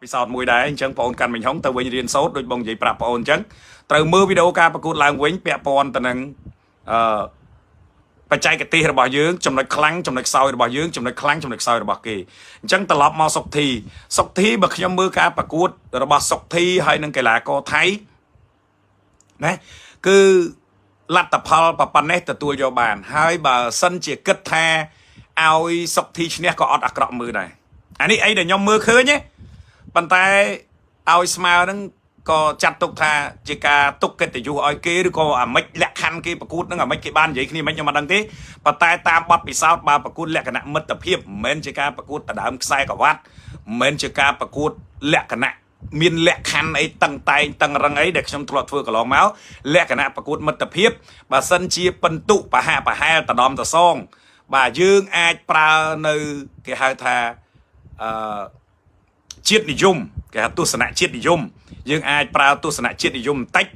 ពិសោធន៍មួយដែរអញ្ចឹងបងអូនកាន់មិញហុងទៅវិញរៀនសូត្រដូចបងនិយាយប្រាប់បងអូនអញ្ចឹងត្រូវមើលវីដេអូការប្រកួតឡើងវិញពាក់ព័ន្ធទៅនឹងអឺបច្ចេកទេសរបស់យើងចំណុចខ្លាំងចំណុចខ្សោយរបស់យើងចំណុចខ្លាំងចំណុចខ្សោយរបស់គេអញ្ចឹងត្រឡប់មកសុកធីបើខ្ញុំមើលការប្រកួតរបស់សុកធីហើយនឹងកីឡាករថៃណាគឺលទ្ធផលប៉ុណ្ណេះទទួលយកបានហើយបើសិនជាគិតថាឲ្យសុកធីឈ្នះក៏អត់អាក្រក់មើលដែរអានេះអីដែលខ្ញុំមើលឃើញទេប៉ុន្តែឲ្យស្មើហ្នឹងក៏ចាត់ទុកថាជាការទុកកិត្តិយសឲ្យគេឬក៏អាម៉េចលក្ខខណ្ឌគេប្រកួតហ្នឹងអាម៉េចគេបាននិយាយគ្នាមិនខ្ញុំមិនដឹងទេប៉ុន្តែតាមបទពិសោធន៍បើប្រកួតលក្ខណៈមិត្តភាពមិនមែនជាការប្រកួតដដើមខ្សែក្រវ៉ាត់មិនមែនជាការប្រកួតលក្ខណៈមានលក្ខខណ្ឌអីតឹងតែងតឹងរឹងអីដែលខ្ញុំធ្លាប់ធ្វើកន្លងមកលក្ខណៈប្រកួតមិត្តភាពបើសិនជាបន្ទុប្រហាក់ប្រហែលតដំតសងបាទយើងអាចប្រើនៅគេហៅថាជាតិនិយមគេហៅទស្សនៈជាតិនិយមយើងអាចប្រើទស្សនៈជាតិនិយមបន្តិច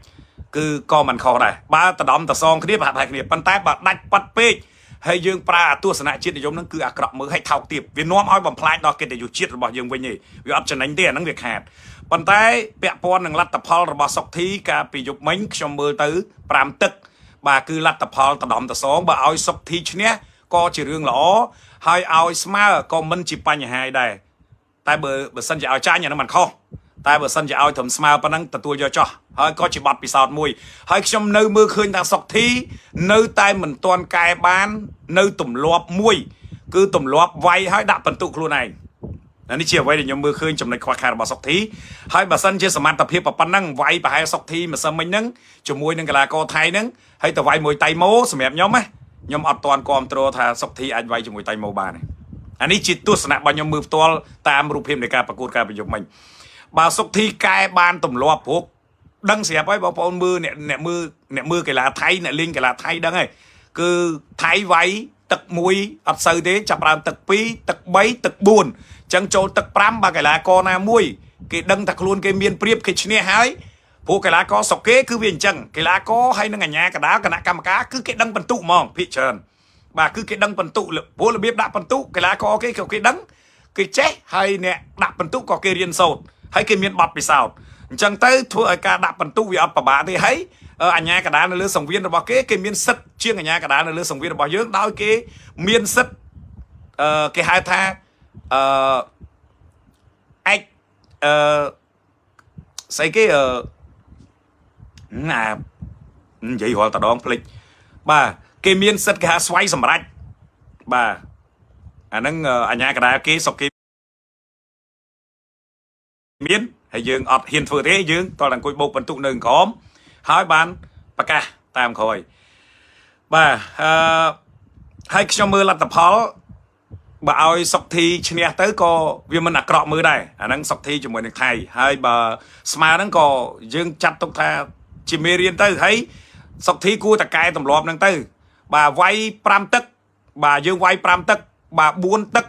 គឺក៏មិនខុសដែរបើតដំតសងគ្នាប្រហាក់ប្រហែលគ្នាប៉ុន្តែបើដាច់ប៉ាត់ពេកហើយយើងប្រើទស្សនៈជាតិនិយមហ្នឹងគឺអាក្រក់មើលឲ្យថោកទាបវានាំឲ្យបំផ្លាញដល់កិត្តិយសជាតិរបស់យើងវិញទេវាអត់ចំណេញទេអាហ្នឹងវាខាតប៉ុន្តែពាក់ព័ន្ធនឹងលទ្ធផលរបស់សុកធីកាលពីយប់មិញខ្ញុំមើលទៅ5ទឹកបាទគឺលទ្ធផលតដំតសងបើឲ្យសុកធីឈ្នះក៏ជារឿងល្អហើយឲ្យស្មើក៏មិនជាបញ្ហាដែរតែបើសិនជាឲ្យចាញ់អាហ្នឹងមិនខុសតែបើសិនជាឲ្យត្រឹមស្មើប៉ុណ្ណឹងទទួលយកចោះហើយក៏ជាប័ណ្ណពិសោធន៍មួយហើយខ្ញុំនៅមើលឃើញថាសុកធីនៅតែមិនទាន់កែបាននៅទម្លាប់មួយគឺទម្លាប់វាយហើយដាក់បន្ទុកខ្លួនឯងនេះជាអ្វីដែលខ្ញុំមើលឃើញចំណុចខ្វះខាតរបស់សុកធីហើយបើសិនជាសមត្ថភាពប៉ុណ្ណឹងវាយប្រហែលសុកធីម្សិលមិញហ្នឹងជាមួយនឹងកីឡាករថៃហ្នឹងហើយទៅវាយមួយតៃម៉ូសម្រាប់ខ្ញុំណាខ្ញុំអត់ទាន់គ្រប់គ្រងថាសុកធីអាចវាយជាមួយតៃម៉ូបានទេអានេះជាទស្សនៈរបស់ខ្ញុំមើលផ្ទាល់តាមរូបភាពនៃការប្រកួតការប្រយុទ្ធមិញបើសុកធីកែបានទម្លាប់ព្រោះដឹងស្រាប់ហើយបងប្អូនមើលអ្នកមើលកីឡាថៃអ្នកលេងកីឡាថៃដឹងហើយគឺថៃវាយទឹក1អត់សូវទេចាប់ដើមទឹក2ទឹក3ទឹក4អញ្ចឹងចូលទឹក5បើកីឡាករណាមួយគេដឹងថាខ្លួនគេមានព្រៀបគេឈ្នះហើយព្រោះកីឡាករសុកគេគឺវាអញ្ចឹងកីឡាករហើយនឹងអាជ្ញាកណ្ដាលគណៈកម្មការគឺគេដឹងបន្ទុកហ្មងភាគច្រើនបាទគឺគេដឹងបន្ទុកព្រោះរបៀបដាក់បន្ទុកកីឡាករគេដឹងគេចេះហើយអ្នកដាក់បន្ទុកក៏គេរៀនសូត្រហើយគេមានបទពិសោធន៍អញ្ចឹងទៅធ្វើឲ្យការដាក់បន្ទុកវាអត់ពិបាកទេហើយអាជ្ញាកណ្ដាលនៅលើសង្វៀនរបស់គេមានសិទ្ធិជាងអាជ្ញាកណ្ដាលនៅលើសង្វៀនរបស់យើងដោយគេមានសិទ្ធិគេហៅថាឯកស្អីគេណានិយាយរាល់តដងភ្លេចបាទគេមានសិទ្ធិគេហៅស្វ័យសម្រេចបាទអាហ្នឹងអាជ្ញាកណ្ដាលគេសុកគេមានហើយយើងអត់ហ៊ានធ្វើទេយើងតើអង្គុយបោកបន្ទុកនៅក្រោមហើយបានប្រកាសតាមក្រោយបាទហើយខ្ញុំមើលលទ្ធផលបើឲ្យសុកធីឈ្នះទៅក៏វាមិនអាក្រក់មើលដែរអាហ្នឹងសុកធីជាមួយនឹងថៃហើយបើស្មើហ្នឹងក៏យើងចាត់ទុកថាជាមេរៀនទៅហើយសុកធីគួរតែកែទម្លាប់ហ្នឹងទៅបាទវាយ5ទឹកបាទយើងវាយ5ទឹកបាទ4ទឹក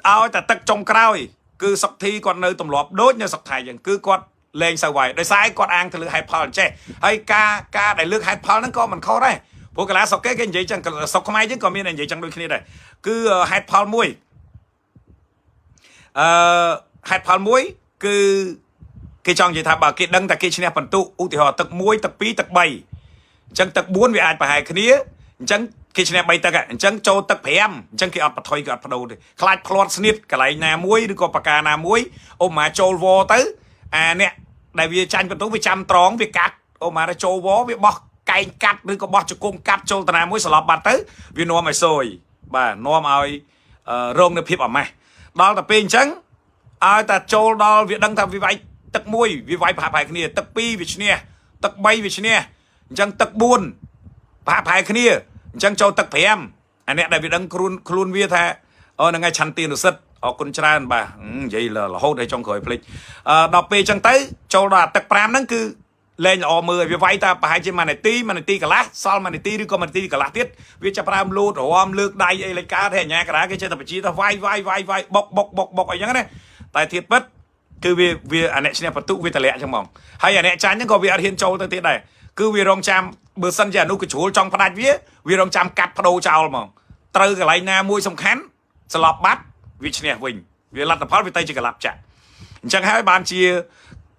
ឲ្យតែទឹកចុងក្រោយគឺសុកធីគាត់នៅទម្លាប់ដូចនៅសុកថៃអញ្ចឹងគឺគាត់លេងសូវវាយដោយសារគាត់អាងទៅលើហេតុផលអញ្ចេះហើយការដែលលើកហេតុផលហ្នឹងក៏មិនខុសដែរព្រោះកីឡាសុកគេនិយាយចឹងសុកខ្មែរយើងក៏មាននិយាយចឹងដូចគ្នាដែរគឺហេតុផលមួយហេតុផលមួយគឺគេចង់និយាយថាបើគេដឹងតែគេឈ្នះបន្ទុកឧទាហរណ៍ទឹក1ទឹក2ទឹក3អញ្ចឹងទឹក4វាអាចប្រហែលគ្នាអញ្ចឹងគេឈ្នះ3ទឹកអញ្ចឹងចូលទឹក5អញ្ចឹងគេអត់បថុយគេអត់បដូរទេខ្លាចផ្្លាត់ស្នៀតកន្លែងណាមួយឬក៏បកាណាមួយអូម៉ាចូលវទៅអាអ្នកដែលវាចាញ់បន្ទុកវាចាំត្រង់វាកាត់អូម៉ាចូលវវាបោះកែងកាត់ឬក៏បោះជង្គង់កាត់ចូលតាណាមួយស្លាប់បាត់ទៅវានាំឲ្យសយបាទនាំឲ្យរងនៅភាពអាម៉ាស់ដល់តែពេលអញ្ចឹងឲ្យតែចូលដល់វាដឹងថាវាវាយទឹក1វាវាយប្រហែលគ្នាទឹក2វាឈ្នះទឹក3វាឈ្នះអញ្ចឹងទឹក4ប្រហែលគ្នាអញ្ចឹងចូលទឹក5អាអ្នកដែលវាដឹងខ្លួនវាថាហ្នឹងហើយឆន្ទានុសិទ្ធអរគុណច្រើនបាទនិយាយរហូតដល់ចុងក្រោយភ្លេចដល់ពេលអញ្ចឹងទៅចូលដល់ទឹក5ហ្នឹងគឺលេងល្អមើលវាវាយតែប្រហែលជា1នាទីកន្លះសល់1នាទីឬក៏1នាទីកន្លះទៀតវាចាប់ផ្ដើមលោតរំលើកដៃអីលេចកើតហើយអាញាកណ្ដាលគេចេះតែបញ្ជាថាវាយបុកអីចឹងណាតែធៀបពិតគឺវាអាអ្នកឈ្នះបន្ទុកវាតម្លាក់ចឹងហ្មងហើយអាអ្នកចាញ់ហ្នឹងក៏វាអត់ហ៊ានចូលទៅទៀតដែរគឺវារងចាំបើសិនជាអនុកជ្រួលចង់ផ្ដាច់វារងចាំកាត់បដូរចោលហ្មងត្រូវកន្លែងណាមួយសំខាន់ស្លាប់បាត់វាឈ្នះវិញវាលទ្ធផលវាទៅជាកលាប់ចាក់ ចឹងហើយបានជា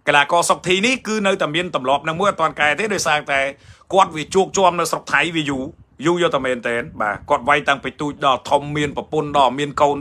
កីឡាករសុកធីនេះគឺនៅតែមានទម្លាប់នឹងមួយអត់ទាន់កែទេដោយសារតែគាត់វាជោគជាំនៅស្រុកថៃវាយូរយកតែមែនតើបាទគាត់វាយតាំងពីទូចដល់ធំមានប្រពន្ធដល់មានកូន